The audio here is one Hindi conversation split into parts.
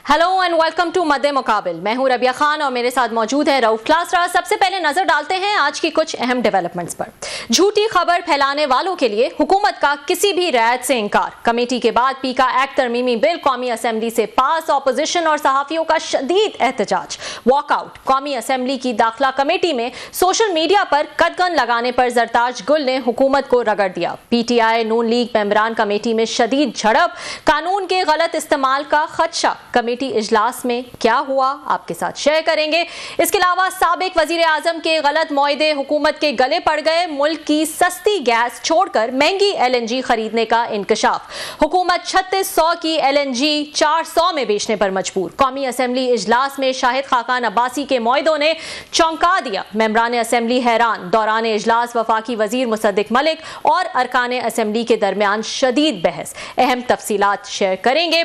हेलो एंड वेलकम टू मद्दे मुकाबिल। मैं हूं रबिया खान और मेरे साथ मौजूद है रऊफ क्लासरा। सबसे पहले नजर डालते हैं आज की कुछ अहम डेवलपमेंट्स पर। झूठी खबर फैलाने वालों के लिए हुकूमत का किसी भी रियायत से इनकार। कमेटी के बाद पीका एक्ट तरमीमी बिल कौमी असेंबली से पास। ऑपोजिशन और सहाफियों का शदीद एहतजाज, वॉकआउट। कौमी असेंबली की दाखिला कमेटी में सोशल मीडिया पर कदगन लगाने पर जरताज गुल ने हुकूमत को रगड़ दिया। पीटीआई नून लीग मेंबरान कमेटी में शदीद झड़प, कानून के गलत इस्तेमाल का खदशा। कमेटी इजलास में क्या हुआ आपके साथ शेयर करेंगे। इसके अलावा साबिक वजीर आजम के गलत मुआहदे हुकूमत के गले पड़ गए। मुल्क की सस्ती गैस छोड़कर महंगी LNG खरीदने का इंकशाफ। हुकूमत 3600 की LNG 400 में बेचने पर मजबूर। कौमी असेंबली इजलास में शाहिद खाकान अब्बासी के मुआहदों ने चौंका दिया। मेंबरान असेंबली हैरान। दौरान इजलास वफाकी वजीर मुसद्दिक मलिक और अरकान असेंबली के दरमियान शदीद बहस। अहम तफसीलात शेयर करेंगे।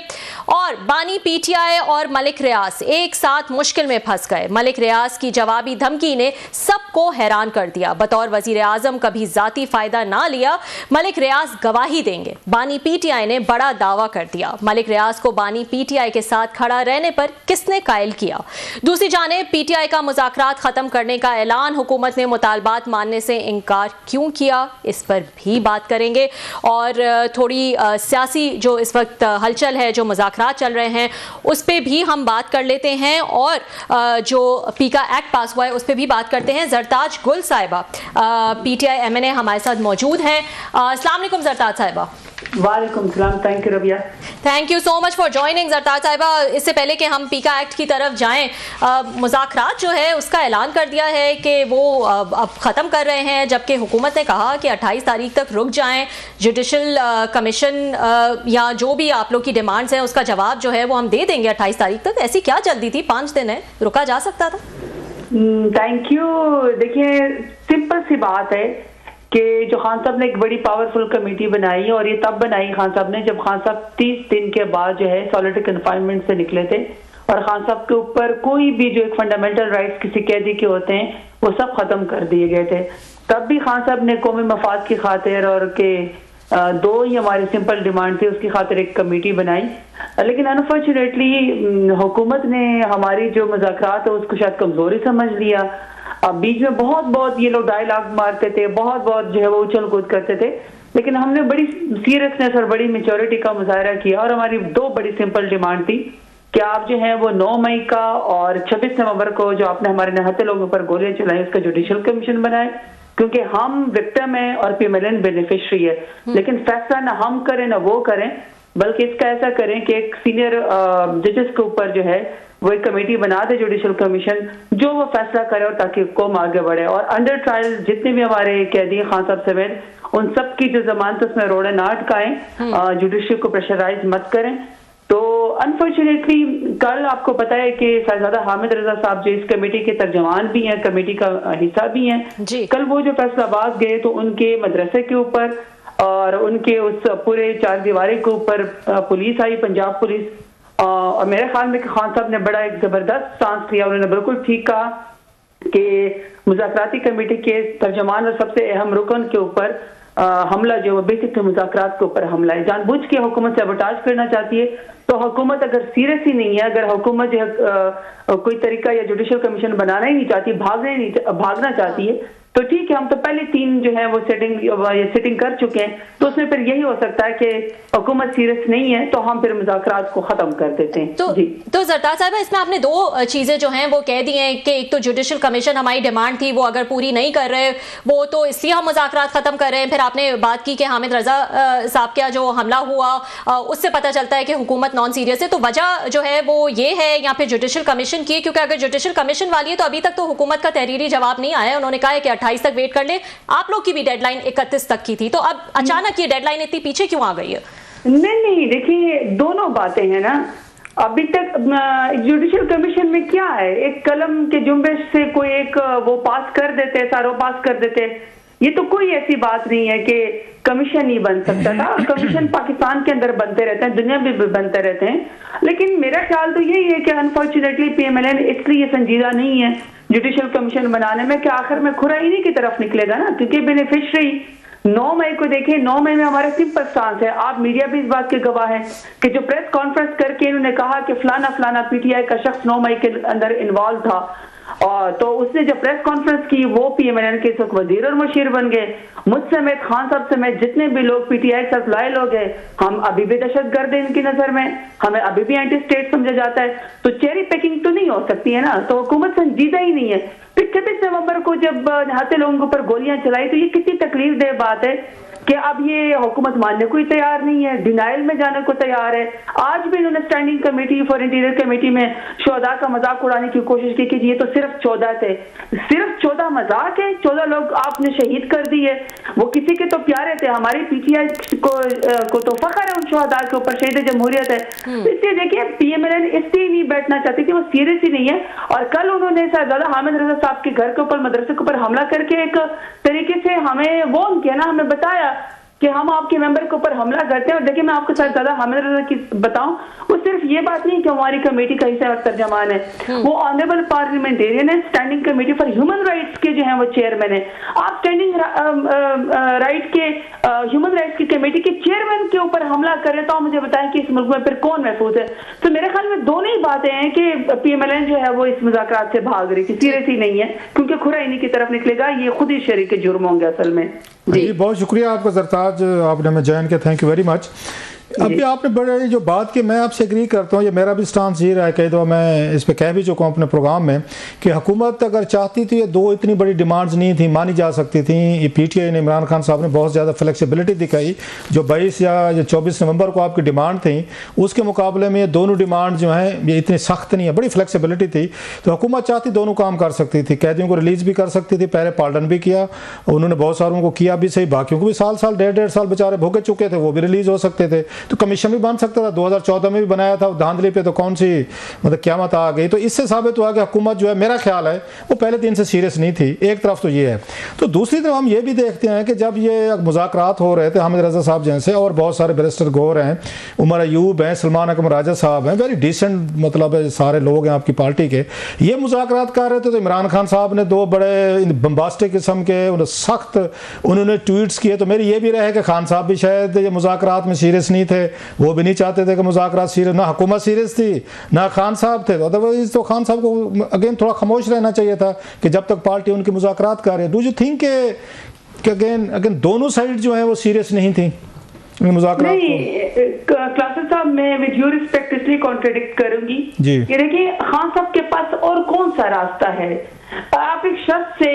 और बानी PTI और मलिक रियाज एक साथ मुश्किल में फंस गए। मलिक रियाज की जवाबी धमकी ने सबको हैरान कर दिया। बतौर वजीर आजम कभी जाती फायदा ना लिया। मलिक रियाज गवाही देंगे। बानी PTI ने बड़ा दावा कर दिया। मलिक रियाज को बानी PTI के साथ खड़ा रहने पर किसने कायल किया। दूसरी जानिब PTI का मुज़ाकरात खत्म करने का ऐलान। हुकूमत ने मुतालबात मानने से इनकार क्यों किया, इस पर भी बात करेंगे। और थोड़ी सियासी जो इस वक्त हलचल है, जो मुज़ाकरात चल रहे हैं, उस पे भी हम बात कर लेते हैं। और जो पीका एक्ट पास हुआ है उस पे भी बात करते हैं। जरताज गुल साहिबा PTI MNA हमारे साथ मौजूद हैं। अस्सलाम वालेकुम जरताज साहिबा। वालेकुम सलाम। Thank you Rabia. Thank you so much for joining Zartaj साहिबा। इससे पहले कि हम पीका एक्ट की तरफ जाएं, मुज़ाकरात जो है उसका ऐलान कर दिया है कि वो अब ख़त्म कर रहे हैं, जबकि हुकूमत ने कहा कि 28 तारीख तक रुक जाएं। जुडिशल कमीशन या जो भी आप लोग की डिमांड्स हैं उसका जवाब जो है वो हम दे देंगे 28 तारीख तक। ऐसी क्या जल्दी थी? 5 दिन है, रुका जा सकता था। Thank you. देखिए, सिंपल सी बात है कि जो खान साहब ने एक बड़ी पावरफुल कमेटी बनाई, और ये तब बनाई खान साहब ने जब खान साहब 30 दिन के बाद जो है सॉलिटरी कन्फाइनमेंट से निकले थे, और खान साहब के ऊपर कोई भी जो एक फंडामेंटल राइट्स किसी कैदी के होते हैं वो सब खत्म कर दिए गए थे। तब भी खान साहब ने कौमी मफाद की खातिर और के दो ही हमारी सिंपल डिमांड थी, उसकी खातिर एक कमेटी बनाई। लेकिन अनफॉर्चुनेटली हुकूमत ने हमारी जो मुज़ाकरात है उसको शायद कमजोरी समझ लिया। अब बीच में बहुत ये लोग डायलॉग मारते थे, बहुत जो है वो उछल कूद करते थे, लेकिन हमने बड़ी सीरियसनेस और बड़ी मेच्योरिटी का मुजाहरा किया। और हमारी दो बड़ी सिंपल डिमांड थी कि आप जो है वो 9 मई का और 26 नवंबर को जो आपने हमारे निहत्थे लोगों पर गोलियां चलाई उसका जुडिशियल कमीशन बनाए, क्योंकि हम विक्टिम है और पेमेलेंट बेनिफिशरी है। लेकिन फैसला ना हम करें ना वो करें, बल्कि इसका ऐसा करें कि एक सीनियर जजेस के ऊपर जो है वो एक कमेटी बना दे जुडिशियल कमीशन, जो वो फैसला करे और ताकि कौम आगे बढ़े। और अंडर ट्रायल जितने भी हमारे कैदी खान साहब समेत उन सब की जो जमानत उसमें रोड़े ना अटकाएं, जुडिशियल को प्रेशराइज मत करें। तो अनफॉर्चुनेटली कल आपको पता है कि साहिबजादा हामिद रजा साहब जो इस कमेटी के तर्जमान भी हैं, कमेटी का हिस्सा भी हैं, कल वो जो फैसलाबाद गए तो उनके मदरसे के ऊपर और उनके उस पूरे चार दीवारी के ऊपर पुलिस आई, पंजाब पुलिस। और मेरे ख्याल में खान साहब ने बड़ा एक जबरदस्त सांस लिया। उन्होंने बिल्कुल ठीक कहा कि मुज़ाकराती कमेटी के तर्जमान और सबसे अहम रुकन के ऊपर हमला जो है बेसिक मुज़ाकरात के ऊपर हमला है। जानबूझ के हुकूमत सैबोटाज करना चाहती है। तो हुकूमत अगर सीरियस ही नहीं है, अगर हुकूमत जो है कोई तरीका या जुडिशियल कमीशन बनाना ही नहीं चाहती, भागना चाहती है, तो ठीक है, हम तो पहले 3 जो है वो सिटिंग कर चुके हैं। तो उसमें फिर यही हो सकता है कि हुकूमत सीरियस नहीं है तो हम फिर मुज़ाकरात को खत्म कर देते हैं। तो जरताज साहब, इसमें आपने 2 चीजें जो हैं वो कह दी हैं कि एक तो जुडिशियल कमीशन हमारी डिमांड थी, वो अगर पूरी नहीं कर रहे वो तो इसलिए हम मुज़ाकरात खत्म कर रहे हैं। फिर आपने बात की कि हामिद रजा साहब का जो हमला हुआ उससे पता चलता है कि हुकूमत नॉन सीरियस है। तो वजह जो है वो ये है या फिर जुडिशियल कमीशन की? क्योंकि अगर जुडिशियल कमीशन वाली है तो अभी तक तो हुकूमत का तहरीरी जवाब नहीं आया। उन्होंने कहा है कि 28 तक वेट कर ले। आप लोग की भी डेडलाइन 31 तक की थी, तो अब अचानक ये डेडलाइन इतनी पीछे क्यों आ गई है? नहीं, देखिए दोनों बातें हैं ना। अभी तक जुडिशियल कमीशन में क्या है, एक कलम के जुम्बेश से कोई एक वो पास कर देते, सारों पास कर देते। ये तो कोई ऐसी बात नहीं है कि कमीशन नहीं बन सकता था। कमीशन पाकिस्तान के अंदर बनते रहते हैं, दुनिया में भी बनते रहते हैं। लेकिन मेरा ख्याल तो यही है कि अनफॉर्चुनेटली PMLN इसलिए संजीदा नहीं है जुडिशियल कमीशन बनाने में कि आखिर में खुरा इन्हीं की तरफ निकलेगा ना, क्योंकि बेनिफिशरी 9 मई को देखें, 9 मई में हमारा सिंपल स्टांस है, आप मीडिया भी इस बात के गवाह है कि जो प्रेस कॉन्फ्रेंस करके इन्होंने कहा कि फलाना फलाना पीटीआई का शख्स 9 मई के अंदर इन्वॉल्व था, और तो उसने जब प्रेस कॉन्फ्रेंस की वो पीएमएलएन के वजीर और मुशीर बन गए। मुझ समेत, खान साहब समेत जितने भी लोग पीटीआई के साथ लाए लोग हैं, हम अभी भी दहशतगर्द हैं इनकी नजर में, हमें अभी भी एंटी स्टेट समझा जाता है। तो चेरी पैकिंग तो नहीं हो सकती है ना, तो हुकूमत संजीदा ही नहीं है। फिर 26 नवंबर को जब निहत्थे लोगों के ऊपर गोलियां चलाई, तो ये कितनी तकलीफ दे बात है कि अब ये हुकूमत मानने को ही तैयार नहीं है, डिनाइल में जाने को तैयार है। आज भी इन्होंने standing committee for interior committee में शोहदा का मजाक उड़ाने की कोशिश की कि ये तो सिर्फ 14 थे। सिर्फ 14 मजाक है? 14 लोग आपने शहीद कर दिए, वो किसी के तो प्यारे थे। हमारी पीटीआई को तो फख्र है उन शोहदा के ऊपर, शहीद जमहूरियत है। इसलिए देखिए, पीएमएलएन इसलिए नहीं बैठना चाहती थी, वो सीरियस ही नहीं है। और कल उन्होंने साहबजादा हामिद रजा साहब के घर के ऊपर, मदरसे के ऊपर हमला करके एक तरीके से हमें वो किया ना, हमें बताया कि हम आपके मेंबर के ऊपर हमला करते हैं। और देखिए, मैं आपके साथ ज्यादा हामिद रजा की बताऊं, वो सिर्फ ये बात नहीं कि हमारी कमेटी का हिस्सा और तर्जमान है, वो ऑनरेबल पार्लियामेंटेरियन है, standing committee for human rights के जो है वो चेयरमैन है। आप स्टैंडिंग राइट के ह्यूमन राइट्स की कमेटी के चेयरमैन के ऊपर हमला करें, तो आप मुझे बताएं कि इस मुल्क में फिर कौन महफूज है? तो मेरे ख्याल में दोनों ही बातें हैं कि पीएमएलएन जो है वो इस मुज़ाकरात से भाग रही थी, सीरियस ही नहीं है, क्योंकि खुरा इन्हीं की तरफ निकलेगा, ये खुद ही शरीक जुर्म होंगे असल में। जी, बहुत शुक्रिया आपका सरताज, आपने हमें ज्वाइन किया, थैंक यू वेरी मच। अभी आपने बड़े जो बात की, मैं आपसे एग्री करता हूँ, ये मेरा भी स्टांस ये रहा है, कई दफ़ा मैं इस पे कह भी चुका हूँ अपने प्रोग्राम में, कि हुकूमत अगर चाहती थी, ये दो इतनी बड़ी डिमांड्स नहीं थी, मानी जा सकती थी। ये पीटीआई ने, इमरान खान साहब ने बहुत ज़्यादा फ्लेक्सिबिलिटी दिखाई। जो 22 या 24 नवंबर को आपकी डिमांड थी, उसके मुकाबले में ये दोनों डिमांड जो हैं ये इतनी सख्त नहीं है, बड़ी फ्लेक्सिबिलिटी थी। तो हुकूमत चाहती दोनों काम कर सकती थी, कैदियों को रिलीज़ भी कर सकती थी, पहले पार्डन भी किया, उन्होंने बहुत सारों को किया भी सही, बाकियों को भी साल साल 1.5 साल बेचारे भोगे चुके थे, वो भी रिलीज़ हो सकते थे। तो कमीशन भी बन सकता था, 2014 में भी बनाया था, धांधली पे तो कौन सी मतलब क़यामत आ गई। तो इससे साबित हुआ कि हुकूमत जो है, मेरा ख्याल है वो पहले दिन से सीरियस नहीं थी। एक तरफ तो ये है, तो दूसरी तरफ हम ये भी देखते हैं कि जब ये मुज़ाकरात हो रहे थे, हामिद रजा साहब जैसे और बहुत सारे बैरिस्टर गौर हैं, उमर अयूब हैं, सलमान अकमर राजा साहब हैं, वेरी डिसेंट मतलब सारे लोग हैं आपकी पार्टी के, ये मुज़ाकरात कर रहे थे। तो इमरान खान साहब ने दो बड़े बम्बास्टिक किस्म के सख्त उन्होंने ट्वीट्स किए। तो मेरी ये भी रहे कि खान साहब भी शायद ये मुज़ाकरात में सीरियस नहीं थे, वो भी नहीं चाहते थे कि मुज़ाकरात सीरियस, ना हुकूमत सीरियस थी ना खान साहब थे। अदरवाइज तो खान साहब को अगेन थोड़ा खामोश रहना चाहिए था कि जब तक पार्टी उनकी मुज़ाकरात कर रही है। डू यू थिंक कि अगेन दोनों साइड जो है वो सीरियस नहीं थी मुज़ाकरात? नहीं क्लासेस साहब, मैं विद ड्यू रिस्पेक्ट इसलिए कॉन्ट्रडिक्ट करूंगी जी। ये देखिए, खान साहब के पास और कौन सा रास्ता है? आप एक शख्स से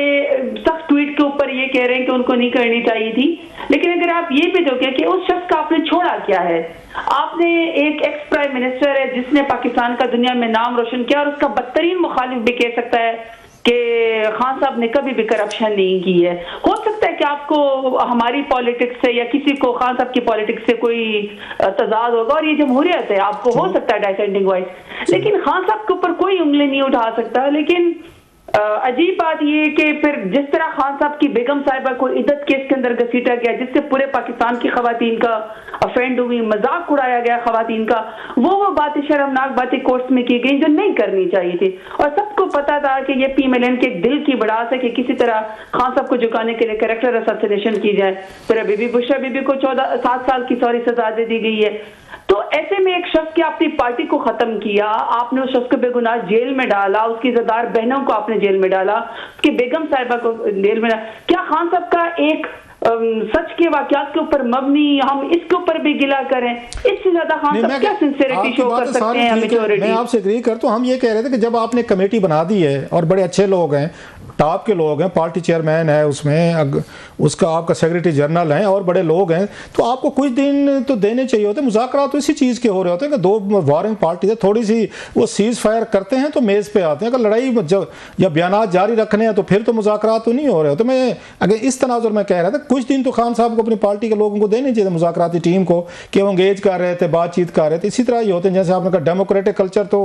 सख्त ट्वीट के ऊपर ये कह रहे हैं कि उनको नहीं करनी चाहिए थी, लेकिन अगर आप ये भी देखिए कि उस शख्स का आपने छोड़ा क्या है। आपने एक एक्स प्राइम मिनिस्टर है जिसने पाकिस्तान का दुनिया में नाम रोशन किया, और उसका बदतरीन मुखालिफ भी कह सकता है कि खान साहब ने कभी भी करप्शन नहीं की है। हो सकता है कि आपको हमारी पॉलिटिक्स से या किसी को खान साहब की पॉलिटिक्स से कोई तजाद होगा, और ये जमहूरियत है, आपको हो सकता है डाइसेंडिंग वॉइस, लेकिन खान साहब के ऊपर कोई उंगली नहीं उठा सकता। लेकिन अजीब बात ये कि फिर जिस तरह खान साहब की बेगम साहिबा को इद्दत केस के अंदर घसीटा गया, जिससे पूरे पाकिस्तान की खवातीन का अफेंड हुई, मजाक उड़ाया गया खवातीन का, वो बातें शर्मनाक बातें कोर्ट्स में की गई जो नहीं करनी चाहिए थी। और सबको पता था कि ये पीएमएलएन के दिल की बढ़ास है कि किसी तरह खान साहब को झुकाने के लिए कैरेक्टर असैसिनेशन की जाए। फिर बीबी बुशरा बीबी को 7 साल की सजा दे दी गई है। तो ऐसे में एक शख्स की आपने पार्टी को खत्म किया, आपने उस शख्स को बेगुनाह जेल में डाला, उसकी ज़दार बहनों को आपने जेल में डाला, उसकी बेगम साहिबा को जेल में डाला। क्या खान साहब का एक सच के वाकयात के ऊपर मबनी हम इसके ऊपर भी गिला करें? इससे ज्यादा खान साहब क्या सिंसियरिटी शो कर सकते हैं? मैं आपसे एग्री करता हूं। हम ये कह रहे थे कि जब आपने कमेटी बना दी है और बड़े अच्छे लोग हैं, टॉप के लोग हैं, पार्टी चेयरमैन है उसमें, उसका आपका सेक्रेटरी जनरल हैं और बड़े लोग हैं, तो आपको कुछ दिन तो देने चाहिए होते। मुज़ाकरात तो इसी चीज़ के हो रहे होते हैं कि दो वारिंग पार्टी है, थोड़ी सी वो सीज़ फायर करते हैं तो मेज़ पे आते हैं। अगर लड़ाई या बयान जारी रखने हैं तो फिर तो मुज़ाकरात तो नहीं हो रहे हो। तो मैं अगर इस तनाजुर में कह रहा था, कुछ दिन तो खान साहब को अपनी पार्टी के लोगों को देने चाहिए मुज़ाकराती टीम को कि वो एंगेज कर रहे थे, बातचीत कर रहे थे। इसी तरह ही होते हैं जैसे आपने कहा डेमोक्रेटिक कल्चर तो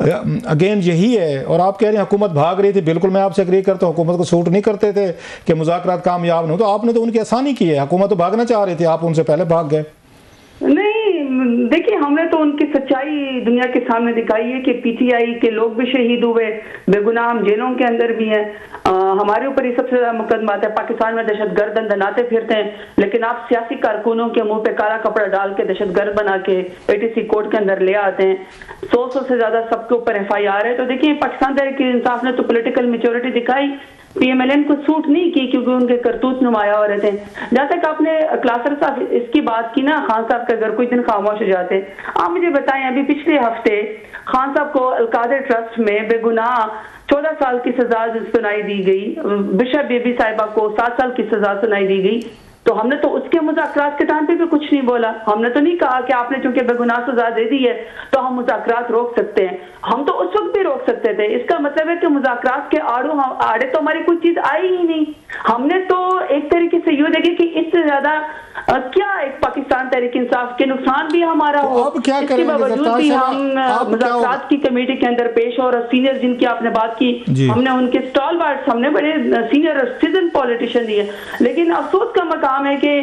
अगेन यही है। और आप कह रहे हैं हुकूमत भाग रही थी, बिल्कुल मैं आपसे एग्री करता हूँ, हुकूमत को सूट नहीं करते थे कि मुज़ाकरात कामयाब नहीं हो, तो आपने तो उनकी आसानी की है। हुकूमत तो भागना चाह रही थी, आप उनसे पहले भाग गए। नहीं देखिए, हमने तो उनकी सच्चाई दुनिया के सामने दिखाई है कि पीटीआई के लोग भी शहीद हुए, बेगुनाह हम जेलों के अंदर भी हैं। हमारे ऊपर ही सबसे ज्यादा मुकदमा आता है, पाकिस्तान में दहशतगर्द दनाते फिरते हैं, लेकिन आप सियासी कारकुनों के मुंह पे काला कपड़ा डाल के दहशतगर्द बना के एटीसी कोर्ट के अंदर ले आते हैं। 100 से ज्यादा सबके ऊपर FIR है। तो देखिए, पाकिस्तान तहरीक-ए-इंसाफ ने तो पॉलिटिकल मेच्योरिटी दिखाई, PMLN को सूट नहीं की क्योंकि उनके करतूत नुमाया हो रहे थे। जहां तक आपने क्लासर साहब इसकी बात की ना, खान साहब के अगर कुछ दिन खामोश हो जाते, आप मुझे बताएं, अभी पिछले हफ्ते खान साहब को अलकादर ट्रस्ट में बेगुनाह 14 साल की सजा सुनाई दी गई, बिशप बेबी साहिबा को 7 साल की सजा सुनाई दी गई। तो हमने तो उसके मुज़ाकरात के टाइम पे भी कुछ नहीं बोला। हमने तो नहीं कहा कि आपने चूंकि बेगुनाह सजा दे दी है तो हम मुज़ाकरात रोक सकते हैं। हम तो उस वक्त भी रोक सकते थे। इसका मतलब है कि मुज़ाकरात के आड़े तो हमारी कोई चीज आई ही नहीं। हमने तो एक तरीके से यूँ देखे कि इससे ज्यादा क्या एक पाकिस्तान तहरीक इंसाफ के नुकसान भी हमारा हो, इसके बावजूद भी हम मुज़ाकरात की कमेटी के अंदर पेश हो। और सीनियर जिनकी आपने बात की, हमने उनके स्टॉलवर्ड्स, हमने बड़े सीनियर सिटीजन पॉलिटिशियन दिए, लेकिन अफसोस का मकाम है कि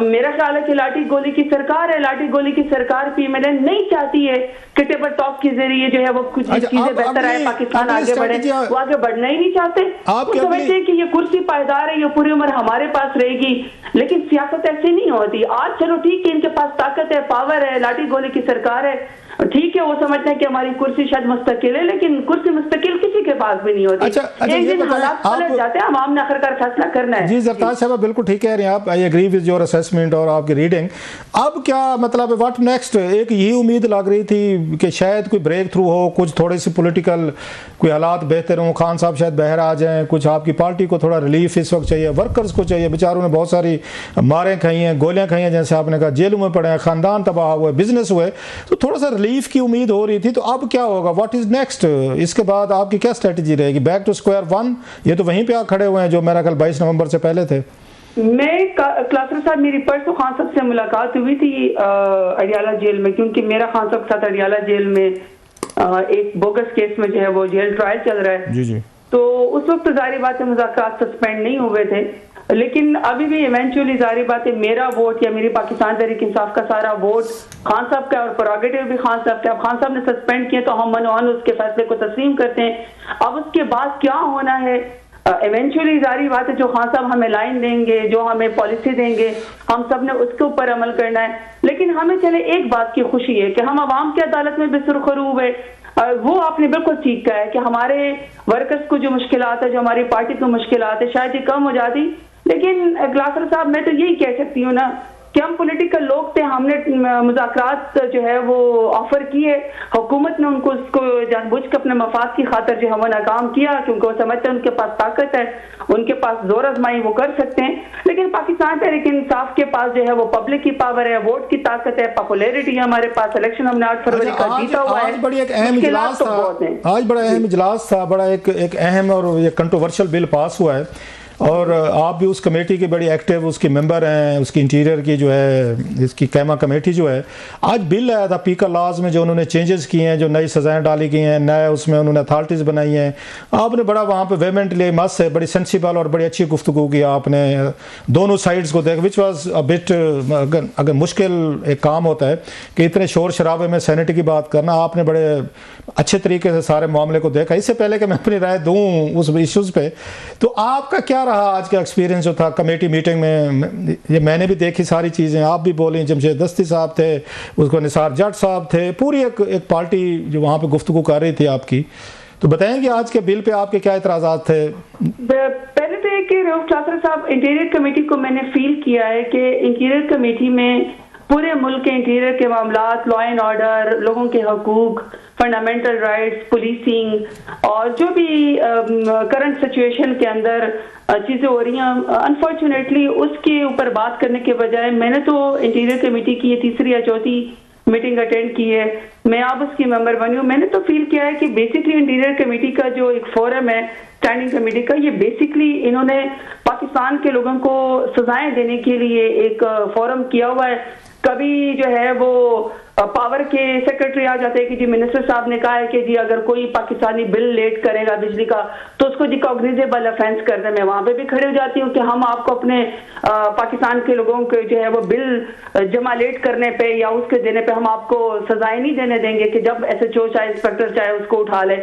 मेरा ख्याल है कि लाठी गोली की सरकार है। लाठी गोली की सरकार PMLN नहीं चाहती है कि टेबल टॉक के जरिए जो है वो कुछ चीजें बेहतर आए, पाकिस्तान आगे बढ़े। वो आगे बढ़ना ही नहीं चाहते। वो समझते हैं कि ये कुर्सी पायदार है, ये पूरी उम्र हमारे पास रहेगी। लेकिन सियासत ऐसी नहीं होती। आज चलो ठीक है, इनके पास ताकत है, पावर है, लाठी गोली की सरकार है, ठीक है, वो समझते हैं कि हमारी कुर्सी शायद मुस्तकिल है, लेकिन कुर्सी मुस्तकिल किसी के पास भी नहीं होती। एक दिन हालात पलट जाते हैं, आवाम ने आखिरकार फैसला करना है। जी जरताज साहब बिल्कुल ठीक कह रहे हैं आप। I agree with your assessment और आपकी रीडिंग। अब क्या मतलब व्हाट नेक्स्ट? एक यही उम्मीद लग रही थी कि शायद कोई ब्रेक थ्रू हो, कुछ थोड़ी सी पॉलिटिकल कोई हालात बेहतर हों, खान साहब शायद बहर आ जाएं, कुछ आपकी पार्टी को थोड़ा रिलीफ इस वक्त चाहिए, वर्कर्स को चाहिए, बेचारों ने बहुत सारी मारें खाई हैं, गोलियां खाई हैं, जैसे आपने कहा, जेलों में पड़े हैं, खानदान तबाह हुए, बिजनेस हुए, तो थोड़ा सा रिलीफ की उम्मीद हो रही थी। तो अब क्या होगा? What is next? इसके बाद आपकी क्या स्ट्रेटजी रहेगी? Back to square one? ये तो वहीं पे आप खड़े हुए हैं जो मेरा कल 22 नवंबर से पहले थे। मैं क्लासर साहब, मेरी परसों खान साहब से मुलाकात हुई थी अडियाला जेल में, क्योंकि मेरा खान साहब के साथ अडियाला जेल में एक बोगस केस में जो है वो जेल ट्रायल चल रहा है। जी। तो उस वक्त जारी बात है मुज़ाकरात सस्पेंड नहीं हुए थे, लेकिन अभी भी इवेंचुअली जारी बात है मेरा वोट या मेरी पाकिस्तान तहरीक इंसाफ का सारा वोट खान साहब का और प्रोगेटिव भी खान साहब का। अब खान साहब ने सस्पेंड किए तो हम मनोहन उसके फैसले को तस्लीम करते हैं। अब उसके बाद क्या होना है इवेंचुअली जारी बात है, जो खान साहब हमें लाइन देंगे, जो हमें पॉलिसी देंगे, हम सब ने उसके ऊपर अमल करना है। लेकिन हमें चले एक बात की खुशी है कि हम अवाम की अदालत में भी सुरखरू हुए। वो आपने बिल्कुल ठीक कहा है कि हमारे वर्कर्स को जो मुश्किलात है, जो हमारी पार्टी को मुश्किलात है, शायद ये कम हो जाती। लेकिन ग्लासर साहब, मैं तो यही कह सकती हूँ ना कि हम पॉलिटिकल लोग थे, हमने मुज़ाकरात जो है वो ऑफर किए, हुकूमत ने उनको उसको जानबूझ के अपने मफाद की खातर जो है वो नाकाम किया, क्योंकि वो समझते हैं उनके पास ताकत है, उनके पास जोर आजमाई वो कर सकते हैं। लेकिन पाकिस्तान तहरीक इंसाफ के पास जो है वो पब्लिक की पावर है, वोट की ताकत है, पॉपुलैरिटी है हमारे पास, इलेक्शन हमने 8 फरवरी का जीता हुआ है। बड़ी एक अहम इजलास था, आज बड़ा अहम इजलास था, बड़ा एक अहम और ये कंट्रोवर्शियल बिल पास हुआ है, और आप भी उस कमेटी के बड़ी एक्टिव उसके मेंबर हैं, उसकी इंटीरियर की जो है इसकी कैमा कमेटी जो है। आज बिल आया था पीका लॉज में, जो उन्होंने चेंजेस किए हैं, जो नई सज़ाएं डाली गई हैं, नए उसमें उन्होंने अथॉरिटीज़ बनाई हैं। आपने बड़ा वहाँ पे वेमेंट लिए मस्त है, बड़ी सेंसिबल और बड़ी अच्छी गुफ्तगू की आपने, दोनों साइड्स को देख, विच वॉज अ बिट, अगर मुश्किल एक काम होता है कि इतने शोर शराबे में सेनेट की बात करना, आपने बड़े अच्छे तरीके से सारे मामले को देखा। इससे पहले कि मैं अपनी राय दूँ उस इशूज़ पे, तो आपका क्या रहा आज का एक्सपीरियंस जो था कमेटी मीटिंग में? ये मैंने भी देखी सारी चीज़ें, आप भी बोली, जमशेद दस्ती साहब थे, उसको निसार जट साहब थे, पूरी एक पार्टी जो वहाँ पे गुफ्तगू कर रही थी आपकी। तो बताएंगे आज के बिल पे आपके क्या इतराज़ात थे? पहले तो ये कि रऊफ क्लासर साहब, इंटीरियर कमेटी को मैंने फील किया है कि इंटीरियर कमेटी में पूरे मुल्क के इंटीरियर के मामलात, लॉ एंड ऑर्डर, लोगों के हकूक, फंडामेंटल राइट्स, पुलिसिंग और जो भी करंट सिचुएशन के अंदर चीज़ें हो रही हैं, अनफॉर्चुनेटली उसके ऊपर बात करने के बजाय मैंने तो इंटीरियर कमेटी की ये 3री या 4थी मीटिंग अटेंड की है। मैं अब उसकी मेंबर बनी हूँ। मैंने तो फील किया है कि बेसिकली इंटीरियर कमेटी का जो एक फोरम है स्टैंडिंग कमेटी का, ये बेसिकली इन्होंने पाकिस्तान के लोगों को सजाएं देने के लिए एक फोरम किया हुआ है। कभी जो है वो पावर के सेक्रेटरी आ जाते हैं कि जी मिनिस्टर साहब ने कहा है कि जी अगर कोई पाकिस्तानी बिल लेट करेगा बिजली का तो उसको जी कॉग्निजेबल ऑफेंस कर दे। मैं वहां पे भी खड़े हो जाती हूँ कि हम आपको अपने पाकिस्तान के लोगों के जो है वो बिल जमा लेट करने पे या उसके देने पे हम आपको सजाएं नहीं देने देंगे कि जब SHO चाहे इंस्पेक्टर चाहे उसको उठा ले।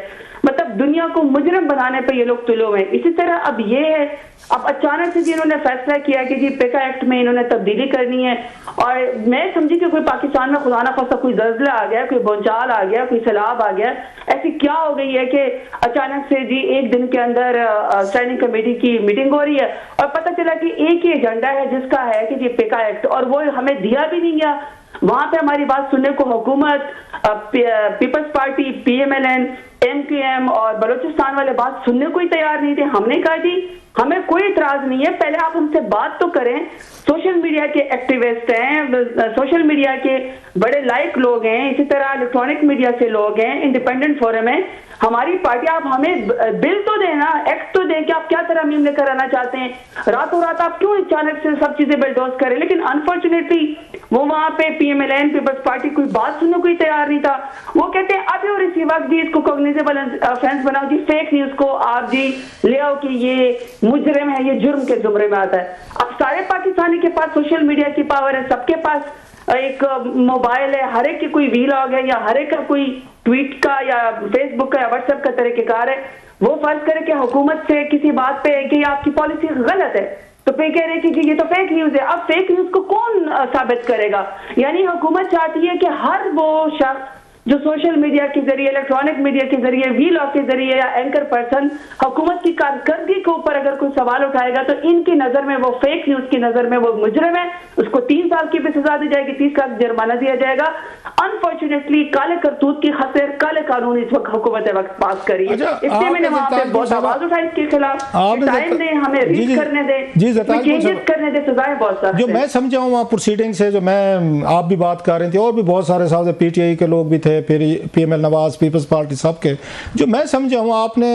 मतलब दुनिया को मुजरिम बनाने पे ये लोग तुले हुए हैं। इसी तरह अब ये है, अब अचानक से जी इन्होंने फैसला किया कि जी पेका एक्ट में इन्होंने तब्दीली करनी है और मैं समझी कि कोई पाकिस्तान में खुदा ना खास्ता कोई ज़ल्ज़ला आ गया, कोई भूचाल आ गया, कोई सैलाब आ गया। ऐसी क्या हो गई है कि अचानक से जी एक दिन के अंदर स्टैंडिंग कमेटी की मीटिंग हो रही है और पता चला कि एक ही एजेंडा है जिसका है कि जी पेका एक्ट, और वो हमें दिया भी नहीं गया। वहां पे हमारी बात सुनने को हुकूमत, पीपल्स पार्टी, PMLN, MQM और बलूचिस्तान वाले बात सुनने को ही तैयार नहीं थे। हमने कहा जी हमें कोई इतराज नहीं है, पहले आप हमसे बात तो करें। सोशल मीडिया के एक्टिविस्ट हैं, सोशल मीडिया के बड़े लाइक लोग हैं, इसी तरह इलेक्ट्रॉनिक मीडिया से लोग हैं, इंडिपेंडेंट फोरम है हमारी पार्टी। आप हमें बिल तो देना, एक्ट तो दें कि आप क्या तरमीम लेकर आना चाहते हैं। रातों रात आप क्यों अचानक से सब चीजें बिल्डोज करें? लेकिन अनफॉर्चुनेटली वो वहां पे PMLN पीपल्स पार्टी कोई बात सुनने को ही तैयार नहीं था। वो कहते हैं अभी और इसी वक्त जी इसको कॉग्निजेबल ऑफेंस बनाओ जी, फेक न्यूज को आप जी ले आओ कि ये मुजरिम है, ये जुर्म के जुमरे में आता है। अब सारे पाकिस्तानी के पास सोशल मीडिया की पावर है, सबके पास एक मोबाइल है, हर एक की कोई वीलॉग है या हर एक का कोई ट्वीट का या फेसबुक का या व्हाट्सएप का तरीकेकार है। वो फर्ज करे कि हुकूमत से किसी बात पे कि आपकी पॉलिसी गलत है तो पे कह रहे कि ये तो फेक न्यूज है। अब फेक न्यूज को कौन साबित करेगा? यानी हुकूमत चाहती है कि हर वो शख्स जो सोशल मीडिया के जरिए, इलेक्ट्रॉनिक मीडिया के जरिए, वीलॉग के जरिए या एंकर पर्सन हुकूमत की कारकर्दगी के ऊपर अगर कोई सवाल उठाएगा तो इनकी नजर में वो फेक न्यूज की नजर में वो मुजरिम है, उसको 3 साल की भी सजा दी जाएगी, 30 लाख जुर्माना दिया जाएगा। अनफॉर्चुनेटली काले करतूत की खातिर काले कानून इस वक्त हुकूमत वक्त पास करी है, इसलिए मैंने वहां पे बहुत आवाज उठाई इसके खिलाफ। टाइम दें, हमें रीड करने दें, चेंजेस करने दें, सजाएं बहुत सारी। जो मैं समझा हूँ वहाँ प्रोसीडिंग से, जो मैं आप भी बात कर रही थी और भी बहुत सारे साहब PTI के लोग भी थे, फिर PML नवाज, पीपल्स पार्टी, सबके, जो मैं समझा हूँ आपने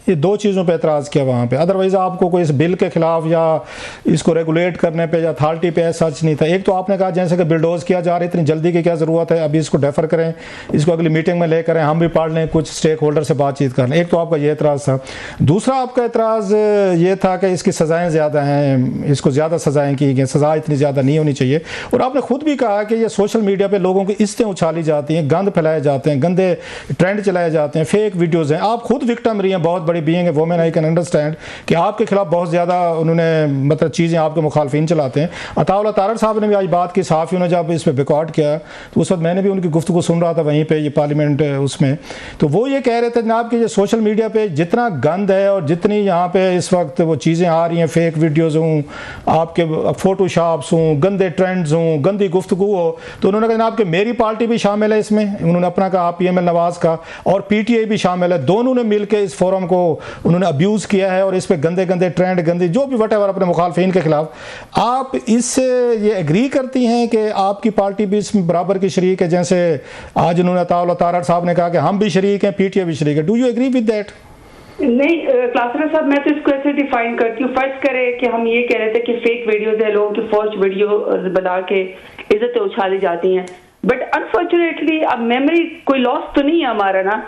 ये 2 चीज़ों पे एतराज़ किया वहाँ पे। अदरवाइज़ आपको कोई इस बिल के खिलाफ या इसको रेगुलेट करने पे या अथॉरिटी पे सच नहीं था। एक तो आपने कहा जैसे कि बिल्डोज किया जा रहा है, इतनी जल्दी की क्या ज़रूरत है, अभी इसको डेफर करें, इसको अगली मीटिंग में लेकर हम भी पढ़ लें, कुछ स्टेक होल्डर से बातचीत कर लें। एक तो आपका ये एतराज़ था। दूसरा आपका एतराज़ ये था कि इसकी सज़ाएँ ज़्यादा हैं, इसको ज़्यादा सज़ाएँ की गई, सज़ा इतनी ज़्यादा नहीं होनी चाहिए। और आपने खुद भी कहा कि ये सोशल मीडिया पर लोगों की इस्तें उछाली जाती हैं, गंद फैलाए जाते हैं, गंदे ट्रेंड चलाए जाते हैं, फेक वीडियोस हैं। आप खुद विक्टिम रही हैं, बहुत बड़ी बीइंग है वुमेन, आई कैन अंडरस्टैंड कि आपके खिलाफ बहुत ज़्यादा उन्होंने मतलब चीज़ें आपके मुखालफिन चलाते हैं। अताउल्लाह तारड़ साहब ने भी आज बात की, सहाफ़ियों ने जब इस पर बिकॉट किया तो उस वक्त मैंने भी उनकी गुफ्तगू सुन रहा था वहीं पर, ये पार्लियामेंट उसमें, तो वो ये कह रहे थे जनाब कि ये सोशल मीडिया पर जितना गंद है और जितनी यहाँ पर इस वक्त वो चीज़ें आ रही हैं, फेक वीडियोज़ हों, आपके फोटोशॉप्स हों, गंदे ट्रेंड्स हों, गंदी गुफ्तगू हो, तो उन्होंने कहा जनाब कि मेरी पार्टी भी शामिल है इसमें। उन्होंने अपना कहा PML नवाज का और PTI भी शामिल है, दोनों ने मिलकर इस फोरम को उन्होंने अब्यूज़ किया है और इस पे गंदे गंदे ट्रेंड, गंदी जो भी वटेवर अपने मुखालफिन के खिलाफ। आप इससे ये एग्री करती हैं कि आपकी पार्टी भी इसमें बराबर की शरीक है, जैसे आज उन्होंने अताउल्लाह तारड़ साहब ने कहा कि हम भी शरीक हैं, PTI भी शरीक है? Do you agree with that? नहीं क्लासर साहब, मैं तो इसको ऐसे डिफाइन करती हूँ। फर्ज करे कि हम ये कह रहे थे कि फेक वीडियोज है, लोगों की फर्स्ट वीडियो बना के इज्जतें उछाली जाती हैं, बट अनफॉर्चुनेटली अब मेमोरी कोई लॉस तो नहीं है हमारा ना।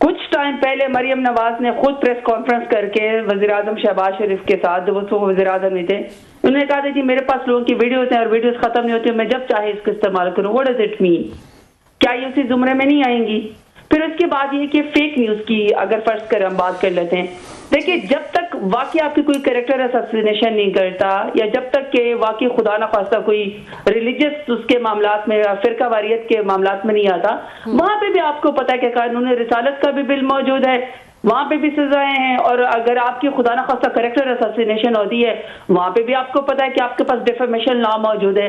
कुछ टाइम पहले मरियम नवाज ने खुद प्रेस कॉन्फ्रेंस करके वज़ीर आज़म शहबाज शरीफ के साथ, जो वो वज़ीर आज़म नहीं थे, उन्होंने कहा था जी मेरे पास लोगों की वीडियोस हैं और वीडियोस खत्म नहीं होती, मैं जब चाहे इसका इस्तेमाल करूँ। What does it mean? क्या ये उसी जुमरे में नहीं आएंगी? फिर उसके बाद ये कि फेक न्यूज की अगर फर्ज कर हम बात कर लेते हैं, देखिए जब तक वाकई आपकी कोई कैरेक्टर असैसिनेशन नहीं करता या जब तक के वाकई खुदा ना खास्ता कोई रिलीजियस उसके मामलात में या फिरका वारियत के मामलात में नहीं आता, वहां पे भी आपको पता है कि कानून रिसालत का भी बिल मौजूद है, वहां पे भी सजाएं हैं। और अगर आपकी खुदा ना खास्ता कैरेक्टर असैसिनेशन होती है, वहां पे भी आपको पता है कि आपके पास डिफेमेशन लॉ मौजूद है।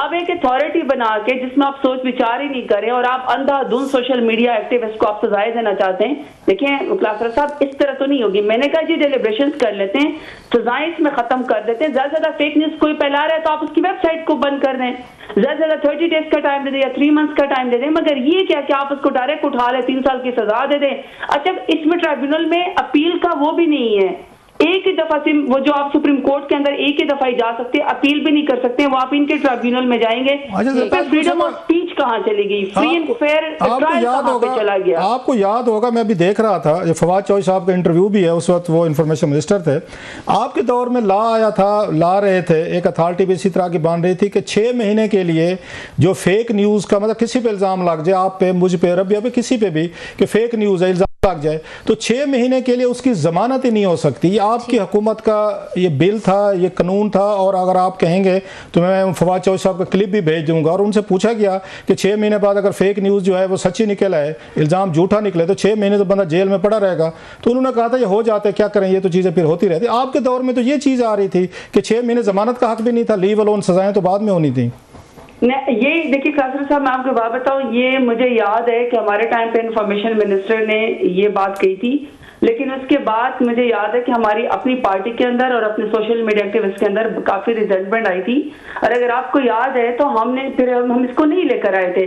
अब एक अथॉरिटी बना के जिसमें आप सोच विचार ही नहीं करें और आप अंधाधुंध सोशल मीडिया एक्टिविस्ट को आप सजाएं देना चाहते हैं, देखिए क्लासर साहब इस तरह तो नहीं होगी। मैंने कहा जी डेलिब्रेशन कर लेते हैं, सजाएं इसमें खत्म कर देते हैं। ज्यादा से ज्यादा फेक न्यूज कोई फैला रहा है तो आप उसकी वेबसाइट को बंद कर दें, ज्यादा से ज्यादा 30 डेज का टाइम दे दें या 3 मंथ्स का टाइम दे दें, मगर ये क्या कि आप उसको डायरेक्ट उठा ले 3 साल की सजा दे दें। अच्छा, इसमें ट्राइब्यूनल में अपील का वो भी नहीं है एक ही दफा से वो जो आप सुप्रीम कोर्ट के अंदर एक ही दफा ही जा सकते हैं, अपील भी नहीं कर सकते, वो आप इनके ट्रिब्यूनल में जाएंगे। फ्रीडम ऑफ स्पीच कहाँ चली गई? फ्री एंड फेयर ट्रायल कहाँ पे चला गया? आपको याद होगा, मैं अभी देख रहा था, फवाद चौधरी साहब का इंटरव्यू भी है, उस वक्त वो इन्फॉर्मेशन मिनिस्टर थे। आपके दौर में ला आया था, ला रहे थे, एक अथॉरिटी भी इसी तरह की बन रही थी कि 6 महीने के लिए जो फेक न्यूज़ का, मतलब किसी पे इल्ज़ाम लग जाए, आप पे, मुझ पे, रबिया पे, किसी पे भी, कि फेक न्यूज़ है, इल्ज़ाम लग जाए, तो 6 महीने के लिए उसकी जमानत ही नहीं हो सकती। ये आपकी हुकूमत का ये बिल था, ये कानून था। और अगर आप कहेंगे तो मैं फवाद चौधरी साहब का क्लिप भी भेज दूंगा। और उनसे पूछा गया कि 6 महीने बाद अगर फेक न्यूज़ जो है वो सच्ची निकल आए, इल्ज़ाम झूठा निकले, तो 6 महीने तो बंदा जेल में पड़ा रहेगा। तो उन्होंने कहा था ये हो जाते, क्या करें, ये तो चीज़ें फिर होती रहती। आपके दौर में तो ये चीज़ आ रही थी कि 6 महीने जमानत का हक भी नहीं था, लीव अलोन सजाएं तो बाद में होनी थी। ये देखिए कासर साहब, मैं आपको बात बताऊं, ये मुझे याद है कि हमारे टाइम पे इंफॉर्मेशन मिनिस्टर ने ये बात कही थी, लेकिन उसके बाद मुझे याद है कि हमारी अपनी पार्टी के अंदर और अपने सोशल मीडिया एक्टिविस्ट के अंदर काफी रिजल्टमेंट आई थी। और अगर आपको याद है तो हम इसको नहीं लेकर आए थे।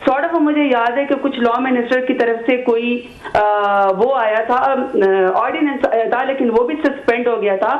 सॉर्ट ऑफ मुझे याद है कि कुछ लॉ मिनिस्टर की तरफ से कोई वो आया था, ऑर्डिनेंस था, लेकिन वो भी सस्पेंड हो गया था।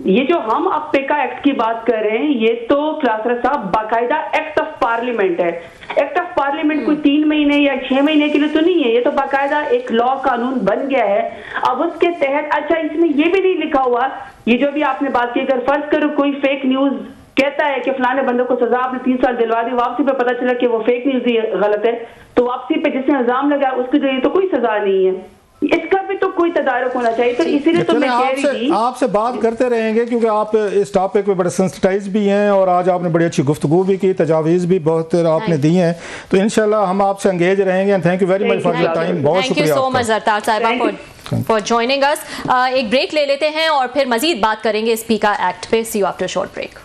ये जो हम अब पेका एक्ट की बात कर रहे हैं, ये तो क्लासरा साहब बाकायदा एक्ट ऑफ पार्लियामेंट है। एक्ट ऑफ पार्लियामेंट कोई 3 महीने या 6 महीने के लिए तो नहीं है, ये तो बाकायदा एक लॉ कानून बन गया है। अब उसके तहत, अच्छा इसमें ये भी नहीं लिखा हुआ, ये जो भी आपने बात की, अगर फर्ज करो कोई फेक न्यूज कहता है कि फलाने बंदे को सजा आपने 3 साल दिलवा दी, वापसी पे पता चला कि वो फेक न्यूज ही गलत है, तो वापसी पे जिसने इल्जाम लगा उसके लिए तो कोई सजा नहीं है। इसका भी तो कोई तदारुक होना चाहिए। तो इसीलिए तो मैं कह रही थी, आपसे बात करते रहेंगे क्योंकि आप इस टॉपिक पे बड़े सेंसिटाइज भी हैं और आज आपने बड़ी अच्छी गुफ्तगू भी की, तजावीज़ भी बहुत आपने दी हैं, तो इंशाल्लाह हम आपसे एंगेज रहेंगे। Thank you very much for your time. बहुत शुक्रिया सो मच ज़रताज साहिबा फॉर जॉइनिंग अस। एक ब्रेक ले लेते हैं और फिर मजीद बात करेंगे स्पीकर एक्ट पे। See you after short break.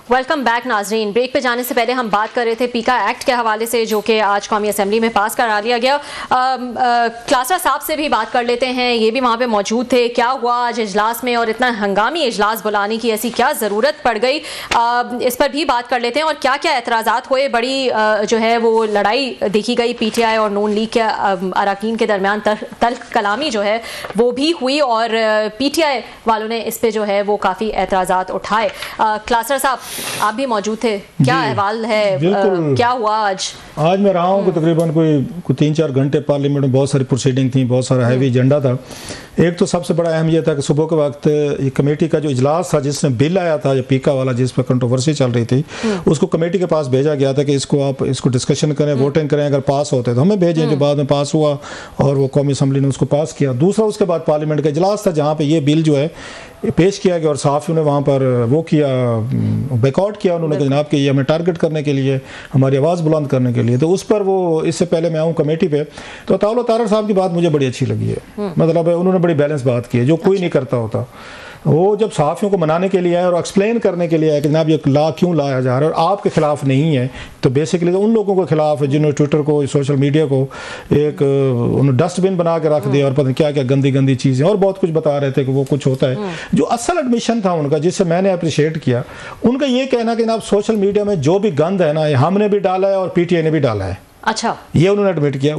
Welcome back नाजरीन। ब्रेक पे जाने से पहले हम बात कर रहे थे पीका एक्ट के हवाले से, जो कि आज कौमी असम्बली में पास करा लिया गया। क्लासरा साहब से भी बात कर लेते हैं, ये भी वहाँ पे मौजूद थे। क्या हुआ आज इजलास में और इतना हंगामी इजलास बुलाने की ऐसी क्या ज़रूरत पड़ गई, इस पर भी बात कर लेते हैं। और क्या क्या एतराज़ात हुए, बड़ी जो है वो लड़ाई देखी गई PTI और नून लीग के अरकान के दरमियान, तल्ख कलामी जो है वो भी हुई और PTI वालों ने इस पर जो है वो काफ़ी एतराज़ात उठाए। क्लासरा साहब आप भी मौजूद थे, क्या अहवाल है, क्या हुआ आज? आज मैं रहा हूँ तकरीबन कोई 3-4 घंटे। पार्लियामेंट में बहुत सारी प्रोसीडिंग थी, बहुत सारा हैवी एजेंडा था। एक तो सबसे बड़ा अहम यह था कि सुबह के वक्त ये कमेटी का जो इजलास था जिसमें बिल आया था, ये पीका वाला जिस पर कंट्रोवर्सी चल रही थी, उसको कमेटी के पास भेजा गया था कि इसको डिस्कशन करें, वोटिंग करें, अगर पास होते तो हमें भेजें, जो बाद में पास हुआ और वो कौमी असम्बली ने उसको पास किया। दूसरा उसके बाद पार्लियामेंट का इजलास था जहाँ पे ये बिल जो है पेश किया गया और सहाफ़ियों ने वहाँ पर वो किया, बैकआउट किया उन्होंने, जनाब कि ये हमें टारगेट करने के लिए, हमारी आवाज़ बुलंद करने के लिए। तो उस पर वो, इससे पहले मैं आऊँ कमेटी पे, तो अताउल्लाह तारड़ साहब की बात मुझे बड़ी अच्छी लगी है। मतलब उन्होंने बड़ी बैलेंस बात की है, जो कोई नहीं करता होता। वो जब सहाफ़ियों को मनाने के लिए आए और एक्सप्लेन करने के लिए आए कि जनाब ये ला क्यों लाया जा रहा है और आपके खिलाफ नहीं है, तो बेसिकली तो उन लोगों के खिलाफ है जिन्होंने ट्विटर को, सोशल मीडिया को एक उन्होंने डस्टबिन बना के रख दिया और पता नहीं क्या क्या गंदी गंदी चीज़ें और बहुत कुछ बता रहे थे कि वो कुछ होता है। जो असल एडमिशन था उनका, जिससे मैंने अप्रिशिएट किया, उनका ये कहना कि जनाब सोशल मीडिया में जो भी गंद है ना, हमने भी डाला है और PTI ने भी डाला है। अच्छा, ये उन्होंने एडमिट किया।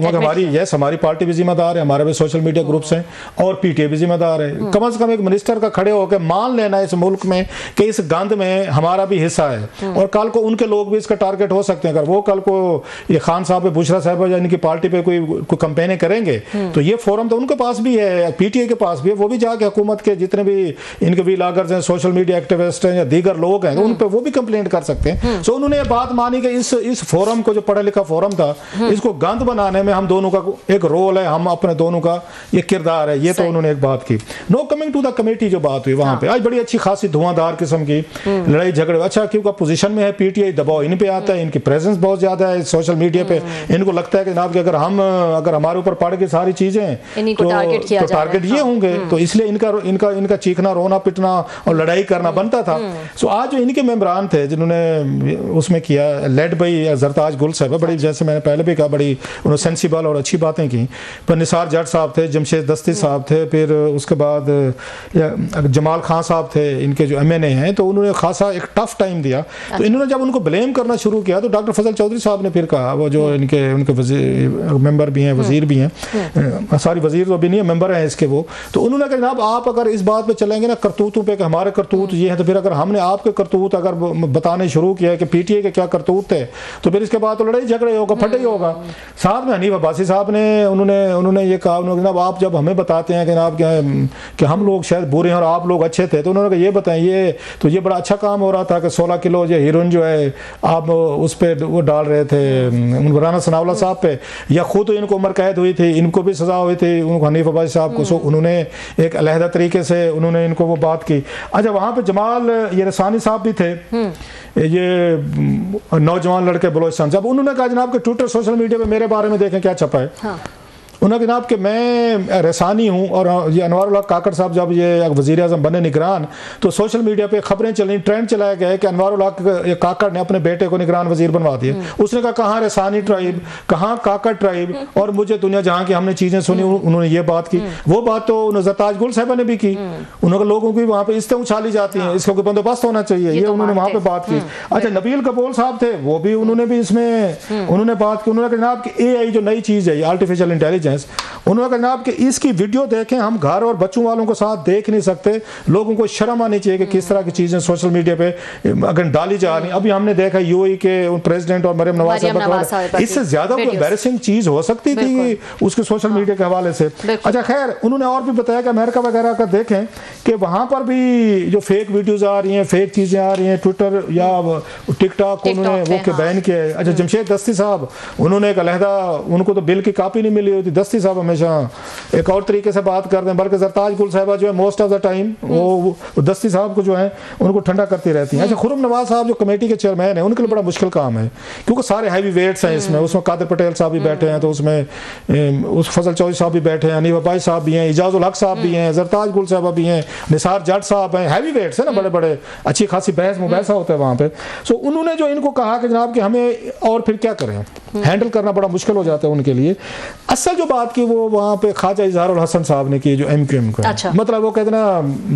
हमारी पार्टी भी जिम्मेदार है, हमारे भी सोशल मीडिया ग्रुप्स हैं और PTI भी जिम्मेदार है। कम से कम एक मिनिस्टर का खड़े होकर मान लेना इस मुल्क में कि इस गंद में हमारा भी हिस्सा है और कल को उनके लोग भी इसका टारगेट हो सकते हैं। अगर वो कल को ये खान साहब पे, बुशरा साहब या इनकी पार्टी पे कोई कंपेनें करेंगे तो ये फोरम तो उनके पास भी है, PTI के पास भी है। वो भी जाके हुकूमत के जितने भी इनके व्लॉगर्स हैं, सोशल मीडिया एक्टिविस्ट हैं या दीगर लोग हैं, उन पर वो भी कंप्लेंट कर सकते हैं। सो उन्होंने ये बात मानी कि इस फोरम को, जो पढ़ा लिखा फोरम था, इसको गंद बनाने में हम दोनों का एक रोल है, हम अपने दोनों का ये किरदार है। ये तो उन्होंने एक बात की। No coming to the committee जो बात हुई वहां पे, आज बड़ी अच्छी खासी धुआंधार किस्म की लड़ाई झगड़े। अच्छा, क्योंकि पोजीशन में है PTI, दबाव इन पे आता है, इनकी प्रेजेंस बहुत ज्यादा है सोशल मीडिया पे। इनको लगता है कि जनाब कि अगर हमारे ऊपर पड़ गई सारी चीजें तो टारगेट ये होंगे, तो इसलिए इनका चीखना, रोना, पिटना और लड़ाई करना बनता था। सो आज जो इनके मेंबरान थे जिन्होंने उसमें किया, लेड बाई ज़रताज गुल साहब, बड़ी, जैसे मैंने मैंने पहले भी कहा, बड़ी उन्होंने सेंसिबल और अच्छी बातें की। पर निसार जट साहब थे, जमशेद दस्ती साहब थे, फिर उसके बाद जमाल खान साहब थे, इनके जो MNA हैं, तो उन्होंने खासा एक टफ टाइम दिया। तो इन्होंने जब उनको ब्लेम करना शुरू किया तो डॉक्टर फजल चौधरी साहब ने फिर कहा, वो जो उनके मेंबर भी हैं, वजीर भी हैं, सारी वजीर तो अभी नहीं है, मेंबर हैं इसके वो, तो उन्होंने कहा जनाब आप अगर इस बात पे चलेंगे ना करतूतों पे कि हमारे करतूत ये हैं, तो फिर अगर हमने आपके करतूत अगर बताने शुरू किया कि PTA के क्या करतूत थे तो फिर इसके बाद तो लड़ाई झगड़े होगा, फटे ही होगा। साथ में हनीफ अब्बासी साहब ने उन्होंने ये कहा, जनाब आप जब हमें बताते हैं कि जनाब कि हम लोग शायद बुरे हैं और आप लोग अच्छे थे, तो उन्होंने कहा ये बताएं, ये बड़ा अच्छा काम हो रहा था कि 16 किलो जो हीरोइन जो है आप उस पर वो डाल रहे थे राना सनावला साहब पे, या खुद इनको उम्र कैद हुई थी, इनको भी सजा हुई थी उनको हनीफ अब्बासी साहब को, सो उन्होंने एक अलहदा तरीके से उन्होंने इनको वो बात की। अच्छा वहाँ पे जमाल ये रसानी साहब भी थे, ये नौजवान लड़के बलोचिस्तान साहब, उन्होंने कहा जनाब कि ट्विटर सोशल मीडिया पे मेरे बारे में देखें क्या छपा है। हाँ। उन्होंने जनाब कि मैं रसानी हूँ, और ये अनवारुल हक काकड़ साहब जब ये वज़ीर आज़म बने निगरान तो सोशल मीडिया पे खबरें चली, ट्रेंड चलाया गया कि अनवारुल हक काकड़ ने अपने बेटे को निगरान वज़ीर बनवा दिया। उसने कहा कहाँ रसानी ट्राइब, कहाँ काकड़ ट्राइब, और मुझे दुनिया जहाँ की हमने चीज़ें सुनी, उन्होंने ये बात की। वो बात तो उन्होंने ज़रताज गुल साहिबा ने भी की, उन्होंने लोगों की वहाँ पर इज्जतें उछाली जाती हैं, इसका कोई बंदोबस्त होना चाहिए, ये उन्होंने वहाँ पर बात की। अच्छा नबील कबूल साहब थे, वो भी उन्होंने भी इसमें उन्होंने बात की, उन्होंने कहा जनाब कि AI जो नई चीज़ है आर्टिफिशियल इंटेलिजेंस, उन्होंने जनाब कि इसकी वीडियो देखें, हम घर और बच्चों वालों को साथ देख नहीं सकते, लोगों को शर्म आनी चाहिए कि किस तरह की चीजें सोशल मीडिया पे अगर डाली जा रही। अभी हमने देखा UAE के प्रेसिडेंट और मरियम नवाज साहब, इससे ज्यादा कोई एम्बैरेसिंग चीज हो सकती थी उसके सोशल मीडिया के हवाले से। अच्छा खैर उन्होंने और भी बताया कि अमेरिका वगैरह का देखें कि वहां पर भी जो फेक वीडियोज आ रही हैं, फेक चीजें आ रही हैं, ट्विटर या टिकटॉक उन्होंने वो के बैन किया है। अच्छा जमशेद दस्ती साहब, उन्होंने एक अलहदा, उनको तो बिल की कापी नहीं मिली होती, दस्ती साहब हमेशा एक और तरीके से बात करते हैं, बल्कि ज़रताज गुल साहिबा जो है मोस्ट ऑफ द टाइम वो दस्ती साहब को जो है उनको ठंडा करती रहती हैं। अच्छा खुर्रम नवाज साहब जो कमेटी के चेयरमैन हैं, उनके लिए बड़ा मुश्किल काम है क्योंकि सारे हैवी वेट्स हैं इसमें, उसमें कादिर पटेल साहब भी बैठे हैं, तो उसमें उस फजल चौधरी साहब भी बैठे हैं, हनीफ अब्बासी साहब भी हैं, इजाजुल हक साहब भी हैं, ज़रताज गुल साहिबा भी हैं, निसार जट साहब हैं, हैवी वेट्स है ना, बड़े बड़े अच्छी खासी बहस मुबैसा होता है वहाँ पे। सो उन्होंने जो इनको कहा कि जनाब कि हमें और फिर क्या करें, हैंडल करना बड़ा मुश्किल हो जाता है उनके लिए। असल जो बात की वो वहाँ पे ख्वाजा इजहारुल हसन साहब ने की, जो MQM का, अच्छा। मतलब वो कहते ना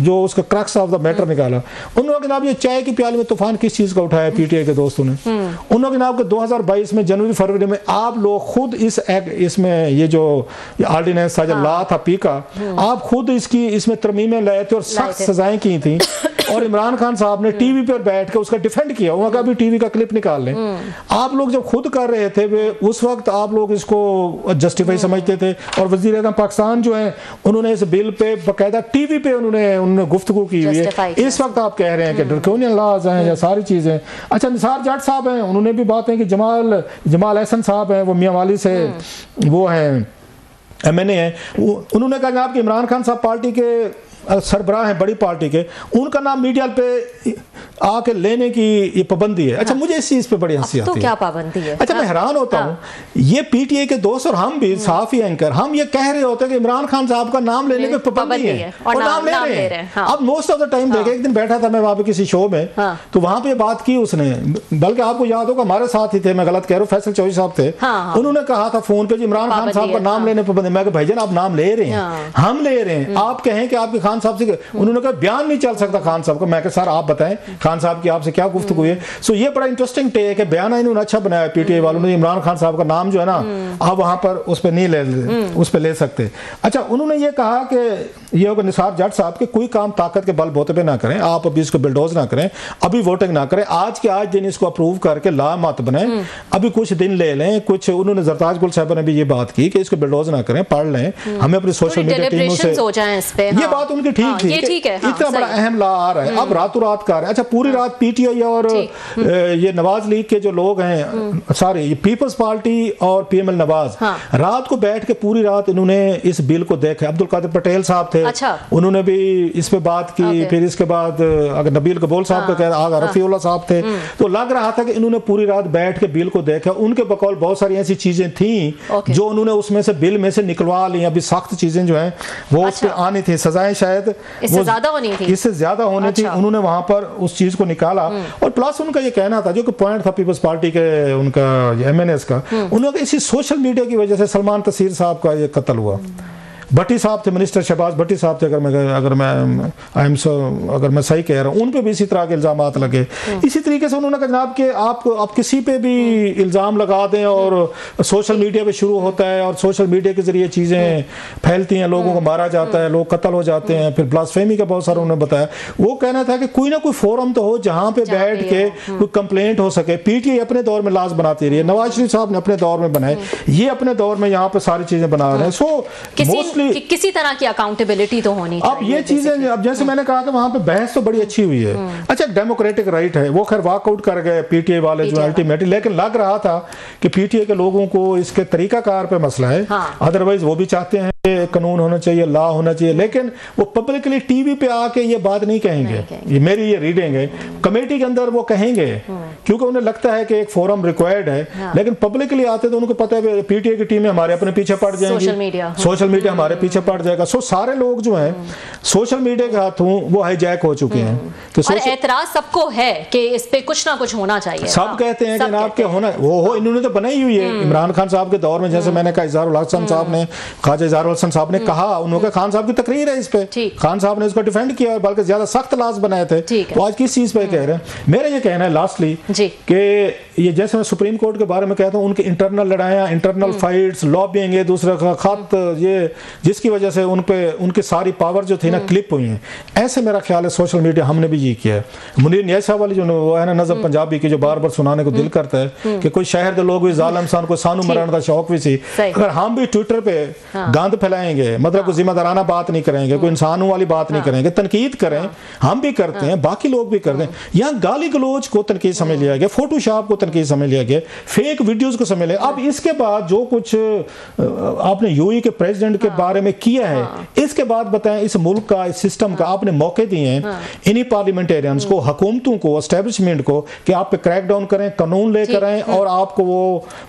जो उसका क्रक्स ऑफ द मैटर निकाला, उन्होंने जनाब ये चाय की प्याली में तूफान किस चीज का उठाया PTA के दोस्तों ने। उन्होंने जनाब के 2022 में जनवरी फरवरी में आप लोग खुद इसमें ये जो ऑर्डिनेंस था, जो लॉ था पी का, आप खुद इसमें तरमीमें लाए थे और सख्त सजाएं की थी, और इमरान खान साहब ने टीवी पर बैठ के उसका डिफेंड किया, उन्होंने कहा भी टीवी का क्लिप निकाल लें। आप लोग जब खुद कर रहे थे उस वक्त आप लोग इसको जस्टिफाई समझते थे, और वज़ीर आज़म पाकिस्तान जो है उन्होंने इस बिल पे बकायदा टीवी पे उन्होंने गुफ्तगू की हुई है। इस वक्त आप कह रहे हैं कि ड्रकोनियन लॉज हैं या सारी चीजें। अच्छा निसार जट साहब हैं, उन्होंने भी बात है कि जमाल एहसन साहब हैं, वो मियां वाली से वो हैं MNA हैं, उन्होंने कहा जनाब कि इमरान खान साहब पार्टी के सरबराह हैं, बड़ी पार्टी के, उनका नाम मीडिया पे आके लेने की ये पाबंदी है। अच्छा मुझे इस चीज पे बड़ी हंसी आती है। क्या पाबंदी है? अच्छा मैं हैरान होता हूँ, ये PTA के दोस्त और हम भी सहाफी एंकर, हम ये कह रहे होते हैं कि इमरान खान साहब का नाम लेने पे पाबंदी है और नाम ले रहे हैं। अब मोस्ट ऑफ द टाइम देखे, एक दिन बैठा था मैं वहां पे किसी शो में, तो वहां पे बात की उसने, बल्कि आपको याद होगा हमारे साथ ही थे, मैं गलत कह रहा हूँ, फैसल चौधरी साहब थे, उन्होंने कहा था फोन पे इमरान खान साहब का नाम लेने पर पाबंदी। मैं भाईजान आप नाम ले रहे हैं, हम ले रहे हैं, आप कहें कि आपके खान साहब से, उन्होंने कहा बयान नहीं चल सकता खान साहब का। मैं सर आप बताएं खान साहब की आपसे क्या गुफ्तगू है। सो ये बड़ा इंटरेस्टिंग टेक है, बयान इन्होंने अच्छा बनाया PTA वालों ने, इमरान खान साहब का नाम जो है ना आप वहां पर उस पर नहीं उस पर ले सकते। अच्छा उन्होंने ये कहा कि ये होगा निसार जट साहब के कोई काम ताकत के बल बोते पे ना करें, आप अभी इसको बिल्डोज ना करें, अभी वोटिंग ना करें, आज के आज दिन इसको अप्रूव करके ला मत बनाएं, अभी कुछ दिन ले लें कुछ। उन्होंने ज़रताज गुल साहिबा ने भी ये बात की कि इसको बिल्डोज ना करें, पढ़ लें, हमें अपनी सोशल मीडिया टीमों से ये बात उनकी ठीक थी, इतना बड़ा अहम ला आ रहा है, अब रातों रात कर रहे हैं। अच्छा पूरी रात PTA और ये नवाज लीग के जो लोग हैं, सॉरी ये पीपल्स पार्टी और PML नवाज, रात को बैठ के पूरी रात इन्होंने इस बिल को देखा। अब्दुल कादिर पटेल साहब थे, उन्होंने भी इस पे बात की, फिर इसके बाद अगर नबील कबूल साहब का कह आगा रफीउल्लाह साहब थे, तो लग रहा था कि इन्होंने पूरी रात बैठ के बिल को देखा। उनके बकौल बहुत सारी ऐसी चीजें थी जो उन्होंने उसमें से बिल में से निकलवा ली, अभी सख्त चीजें जो हैं वो उस पर आनी थी, सजाएं शायद इससे ज्यादा होनी थी, उन्होंने वहां पर उस चीज को निकाला। और प्लस उनका ये कहना था, जो कि पॉइंट था पीपल्स पार्टी के उनका MNS का, उन्होंने इसी सोशल मीडिया की वजह से सलमान तसीर साहब का ये कत्ल हुआ। भट्टी साहब थे, मिनिस्टर शहबाज भट्टी साहब थे, अगर मैं सही कह रहा हूँ, उन पे भी इसी तरह के इल्जाम लगे। इसी तरीके से उन्होंने कहा जनाब कि आप किसी पे भी इल्ज़ाम लगा दें और सोशल मीडिया पे शुरू होता है और सोशल मीडिया के जरिए चीज़ें फैलती हैं, लोगों को मारा जाता है, लोग कत्ल हो जाते हैं, फिर ब्लास्फेमी का बहुत सारा उन्होंने बताया। वो कहना था कि कोई ना कोई फोरम तो हो जहाँ पे बैठ के कोई कंप्लेंट हो सके। PTI अपने दौर में लाज बनाती रही है, नवाज शरीफ साहब ने अपने दौर में बनाए, ये अपने दौर में यहाँ पे सारी चीज़ें बना रहे हैं। सो मोस्टली किसी तरह की अकाउंटेबिलिटी तो होनी चाहिए। अब ये चीजें, अब जैसे मैंने कहा कि वहां पे बहस तो बड़ी अच्छी हुई है। अच्छा, डेमोक्रेटिक राइट है, वो खैर वॉकआउट कर गए PTI वाले जो अल्टीमेटली, लेकिन लग रहा था कि PTI के लोगों को इसके तरीकाकार पे मसला है। अदरवाइज वो भी चाहते हैं कि कानून होना चाहिए, लॉ होना चाहिए, लेकिन वो पब्लिकली टीवी पे आके ये बात नहीं कहेंगे। ये मेरी ये रीडिंग है, कमेटी के अंदर वो कहेंगे क्योंकि उन्हें लगता है कि एक फोरम रिक्वायर्ड है, लेकिन पब्लिकली आते तो उनको पता है PTI की टीमें हमारे अपने पीछे पड़ जाएंगी, सोशल मीडिया हमारे पीछे पड़ जाएगा। सो सारे लोग जो हैं सोशल मीडिया के हाथों वो हाईजैक हो चुके हैं। और एतराज सबको है कि इस पे कुछ ना कुछ होना चाहिए। सब कहते हैं कि जनाब के होना वो हो, इन्होंने तो बनाई हुई है। इमरान खान साहब के दौर में, जैसे मैंने कहा, इजहारुल हसन साहब ने, ख्वाजा इजहारुल हसन साहब ने कहा, उन्होंने खान साहब की तकरीर है इस पे, खान साहब ने इसको डिफेंड किया, बल्कि ज्यादा सख्त लाज बनाए थे। तो आज किस चीज पे कह रहे हैं? मेरा ये कहना है लास्टली कि ये जैसे मैं सुप्रीम कोर्ट के बारे में कहता हूँ, उनकी इंटरनल लड़ाइयाँ, इंटरनल फाइट्स, लॉबिंग, एक दूसरे का खत, ये जिसकी वजह से उन पे उनकी सारी पावर जो थी ना क्लिप हुई है। ऐसे मेरा ख्याल है सोशल मीडिया हमने भी ये किया है। मुनीर न्यासा वाली जो वो है ना नज़म पंजाबी की, जो बार बार सुनाने को दिल करता है कि कोई शहर के लोग भी जालिम सान को सानू मराने का शौक भी सी, अगर हम भी ट्विटर पे गंद फैलाएंगे, मतलब कोई जिम्मेदाराना बात नहीं करेंगे, कोई इंसानों वाली बात नहीं करेंगे, तनकीद करें, हम भी करते हैं, बाकी लोग भी करते हैं। यहाँ गाली गलोच को तनकीद समझ लिया गया, फोटोशॉप को तनकीद समझ लिया गया, फेक वीडियोस को समझ लिया। अब इसके बाद जो कुछ आपने UAE के प्रेसिडेंट के बारे में किया है, इसके बाद बताएं इस मुल्क का, इस सिस्टम का आपने मौके दिए हैं इन्हीं पार्लियामेंटेरियंस को, हुकूमतों को, एस्टेब्लिशमेंट को कि आप पे क्रैक डाउन करें, कानून लेकर आएं और आपको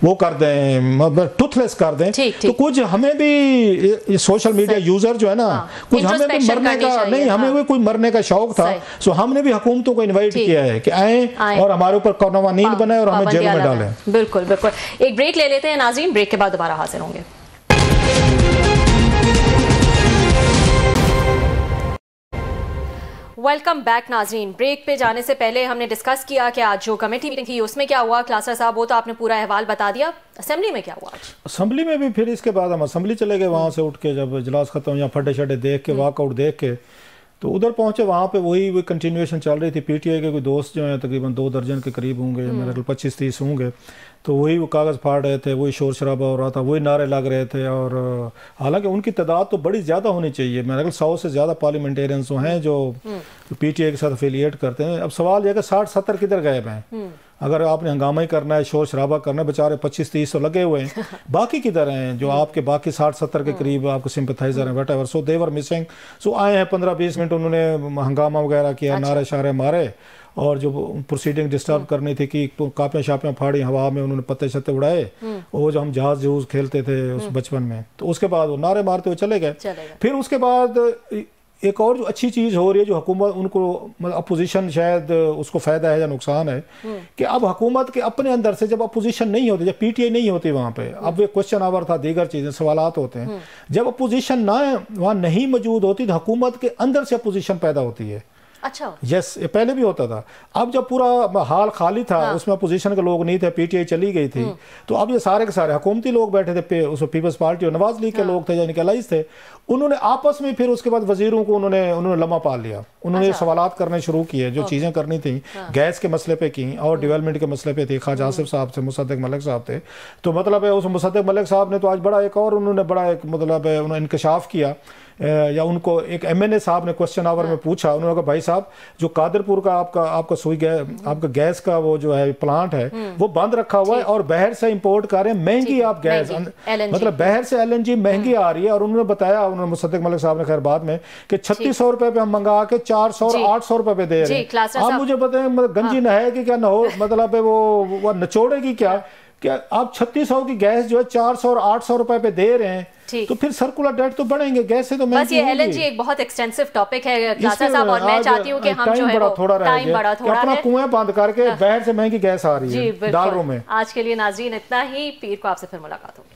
वो कर दें, मतलब टूथलेस कर दें। तो कुछ हमें भी सोशल मीडिया यूजर जो है ना, कुछ हमें भी मरने का नहीं, हमें भी कोई मरने का शौक था। सो हमने भी हुकूमतों को इन्वाइट किया है कि आए और हमारे ऊपर कवानीन बनाए और हमें जेल में डालें। बिल्कुल बिल्कुल। एक ब्रेक ले लेते हैं नाज़रीन, ब्रेक के बाद दोबारा हाजिर होंगे। वेलकम बैक नाज़रीन। ब्रेक पे जाने से पहले हमने डिस्कस किया कि आज जो कमेटी मीटिंग थी उसमें क्या हुआ। क्लासर साहब, वो तो आपने पूरा अहवाल बता दिया। असेंबली में क्या हुआ आज? असेंबली में भी फिर इसके बाद हम असेंबली चले गए, वहाँ से उठ के जब इजलास खत्म या फटे शटे देख के, वॉकआउट देख के, तो उधर पहुंचे। वहाँ पे वही कंटिन्यूएशन चल रही थी। PTI के कोई दोस्त जो हैं तकरीबन 2 दर्जन के करीब होंगे, मेरे ख्याल 25-30 होंगे, तो वही वो कागज़ फाड़ रहे थे, वही शोर शराबा हो रहा था, वही नारे लग रहे थे। और हालांकि उनकी तादाद तो बड़ी ज़्यादा होनी चाहिए, मेरे ख्याल 100 से ज़्यादा पार्लियामेंटेरियंस हैं जो PTI के साथ एफिलिएट करते हैं। अब सवाल यह है कि 60-70 किधर गायब हैं? अगर आपने हंगामा ही करना है, शोर शराबा करना है, बेचारे 25-30 तो लगे हुए हैं, बाकी किधर हैं जो आपके बाकी 60-70 के करीब आपको सिंपथाइजर हैं, whatever. So they were missing. So आए हैं 15-20 मिनट, उन्होंने हंगामा वगैरह किया, नारे शारे मारे, और जो प्रोसीडिंग डिस्टर्ब करनी थी कि कापियाँ शापियाँ फाड़ी हवा में, उन्होंने पत्ते शत्ते उड़ाए, वो जो हम जहाज जूज खेलते थे उस बचपन में, तो उसके बाद वो नारे मारते हुए चले गए। फिर उसके बाद एक और जो अच्छी चीज़ हो रही है, जो हुकूमत उनको, मतलब अपोजिशन शायद उसको फ़ायदा है या नुकसान है, कि अब हुकूमत के अपने अंदर से जब अपोजिशन नहीं होती, जब PTI नहीं होती वहाँ पे, अब ये क्वेश्चन आवर था, दीगर चीज़ें, सवालात होते हैं, जब अपोजिशन ना वहाँ नहीं मौजूद होती तो हुकूमत के अंदर से अपोजिशन पैदा होती है। अच्छा, यस, ये पहले भी होता था। अब जब पूरा हाल खाली था, उसमें अपोजिशन के लोग नहीं थे, PTI चली गई थी, तो अब ये सारे के सारे हुकूमती लोग बैठे थे, उसमें पीपल्स पार्टी और नवाज लीग के लोग थे, यानी कि अलाइज थे, उन्होंने आपस में फिर उसके बाद वजीरों को उन्होंने लम्हा पाल लिया, उन्होंने सवालात करने शुरू किए, जो चीज़ें करनी थी, गैस के मसले पे की और डेवलपमेंट के मसले पे थी। ख्वाजा आसिफ साहब थे, मुसद्दिक मलिक साहब थे, तो मतलब है उस मुसद्दिक मलिक साहब ने तो आज बड़ा एक और उन्होंने बड़ा एक मतलब है उन्होंने इंकशाफ किया, या उनको एक MNA साहब ने क्वेश्चन आवर में पूछा, उन्होंने कहा भाई साहब जो कादरपुर का आपका सुई आपका गैस का वो जो है प्लांट है वो बंद रखा हुआ है और बाहर से इंपोर्ट कर रहे हैं, महंगी आप गैस, मतलब बाहर से LNG महंगी आ रही है। और उन्होंने बताया, उन्होंने मुसद्दिक मलिक साहब ने खैर बाद में, कि 3600 रुपए पे हम मंगा के 400 और 800 रुपए पे दे रहे हैं। आप मुझे बताएं, मतलब गंजी नहाएगी क्या, न हो, मतलब वो नचोड़ेगी क्या? आप 3600 की गैस जो है 400 और 800 रुपए पे दे रहे हैं, तो फिर सर्कुलर डेट तो बढ़ेंगे, गैस से तो बस ये एलएनजी एक बहुत एक्सटेंसिव टॉपिक है क्लासा साहब, और मैं चाहती हूँ कि हम जो है टाइम बड़ा थोड़ा अपना कुएं बंद करके बाहर से महंगी गैस आ रही है डॉलरों में। आज के लिए नाज़रीन इतना ही, पीर को आपसे फिर मुलाकात होगी।